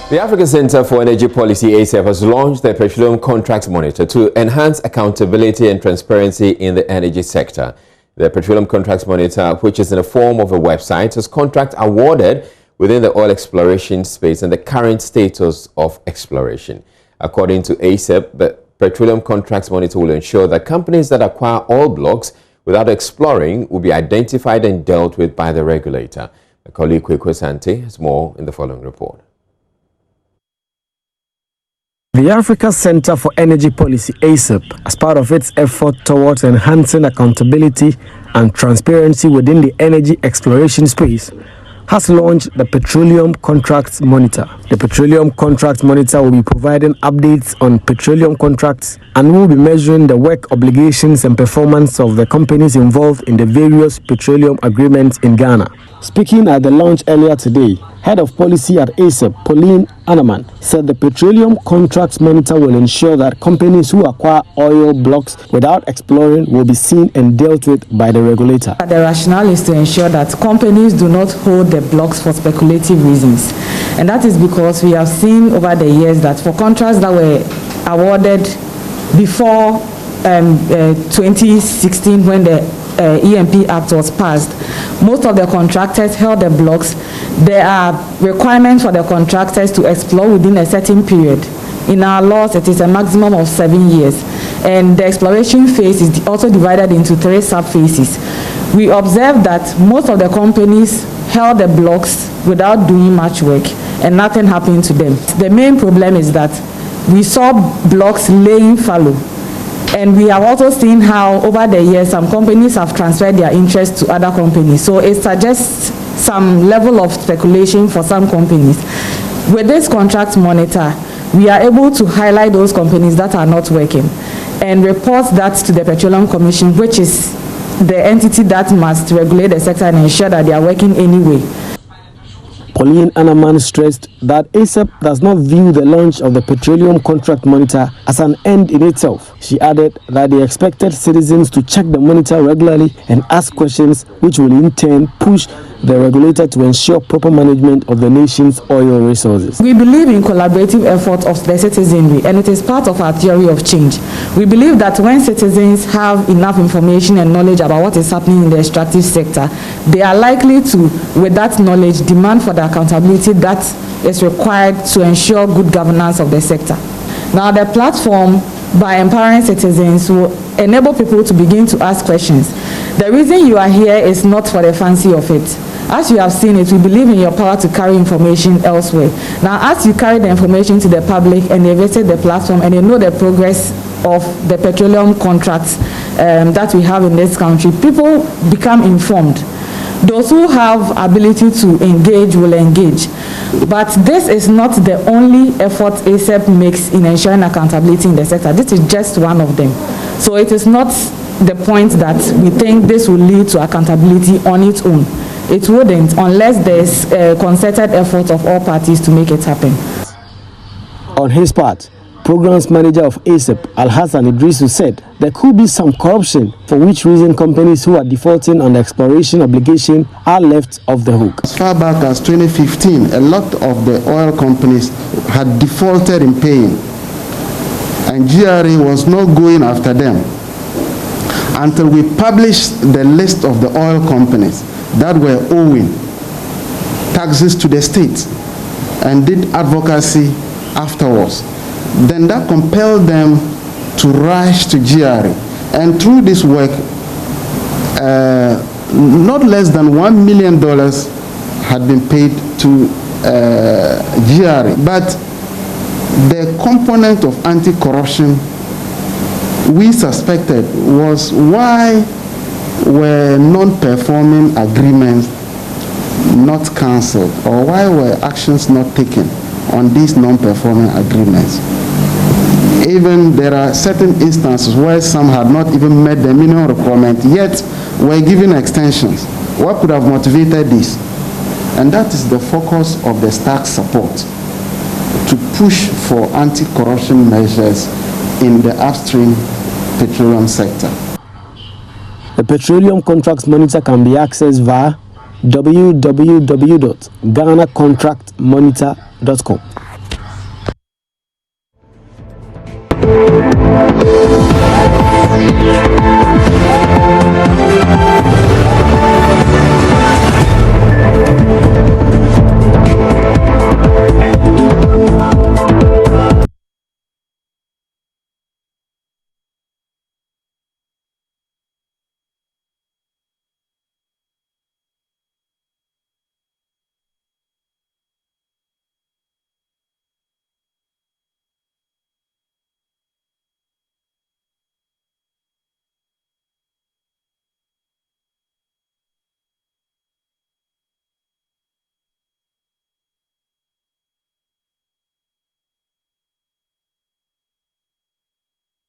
The African Center for Energy Policy, ACEP, has launched the Petroleum Contracts Monitor to enhance accountability and transparency in the energy sector. The Petroleum Contracts Monitor, which is in the form of a website, has contracts awarded within the oil exploration space and the current status of exploration. According to ACEP, the Petroleum Contracts Monitor will ensure that companies that acquire oil blocks without exploring will be identified and dealt with by the regulator. My colleague Kwekwe Sante has more in the following report. The Africa Center for Energy Policy, ACEP, as part of its effort towards enhancing accountability and transparency within the energy exploration space, has launched the Petroleum Contracts Monitor. The Petroleum Contracts Monitor will be providing updates on petroleum contracts and will be measuring the work obligations and performance of the companies involved in the various petroleum agreements in Ghana. Speaking at the launch earlier today, Head of Policy at ACEP, Petroleum said the Petroleum Contracts Monitor will ensure that companies who acquire oil blocks without exploring will be seen and dealt with by the regulator. The rationale is to ensure that companies do not hold the blocks for speculative reasons. And that is because we have seen over the years that for contracts that were awarded before 2016, when the EMP Act was passed, most of the contractors held the blocks. There are requirements for the contractors to explore within a certain period. In our laws, it is a maximum of 7 years. And the exploration phase is also divided into 3 sub-phases. We observed that most of the companies held the blocks without doing much work, and nothing happened to them. The main problem is that we saw blocks laying fallow. And we have also seen how over the years some companies have transferred their interest to other companies. So it suggests some level of speculation for some companies. With this contract monitor, we are able to highlight those companies that are not working and report that to the Petroleum Commission, which is the entity that must regulate the sector and ensure that they are working anyway. Petroleum stressed that ACEP does not view the launch of the Petroleum Contract Monitor as an end in itself. She added that they expected citizens to check the monitor regularly and ask questions, which will in turn push the regulator to ensure proper management of the nation's oil resources. We believe in collaborative efforts of the citizenry, and it is part of our theory of change. We believe that when citizens have enough information and knowledge about what is happening in the extractive sector, they are likely to, with that knowledge, demand for the accountability that is required to ensure good governance of the sector. Now, the platform, by empowering citizens, will enable people to begin to ask questions. The reason you are here is not for the fancy of it. As you have seen it, we believe in your power to carry information elsewhere. Now, as you carry the information to the public and they visit the platform and they know the progress of the petroleum contracts that we have in this country, people become informed. Those who have ability to engage will engage. But this is not the only effort ACEP makes in ensuring accountability in the sector. This is just one of them. So it is not the point that we think this will lead to accountability on its own. It wouldn't unless there's a concerted effort of all parties to make it happen. On his part, Programs Manager of ACEP, Alhassan Idrisu, said there could be some corruption, for which reason companies who are defaulting on the exploration obligation are left off the hook. As far back as 2015, a lot of the oil companies had defaulted in paying, and GRA was not going after them until we published the list of the oil companies that were owing taxes to the state and did advocacy afterwards. Then that compelled them to rush to GRA. And through this work, not less than $1 million had been paid to GRA. But the component of anti-corruption we suspected was why were non-performing agreements not cancelled, or why were actions not taken on these non-performing agreements. Even there are certain instances where some had not even met the minimum requirement, yet were given extensions. What could have motivated this? And that is the focus of the STARK support, to push for anti-corruption measures in the upstream petroleum sector. The Petroleum Contracts Monitor can be accessed via www.ghanacontractmonitor.com.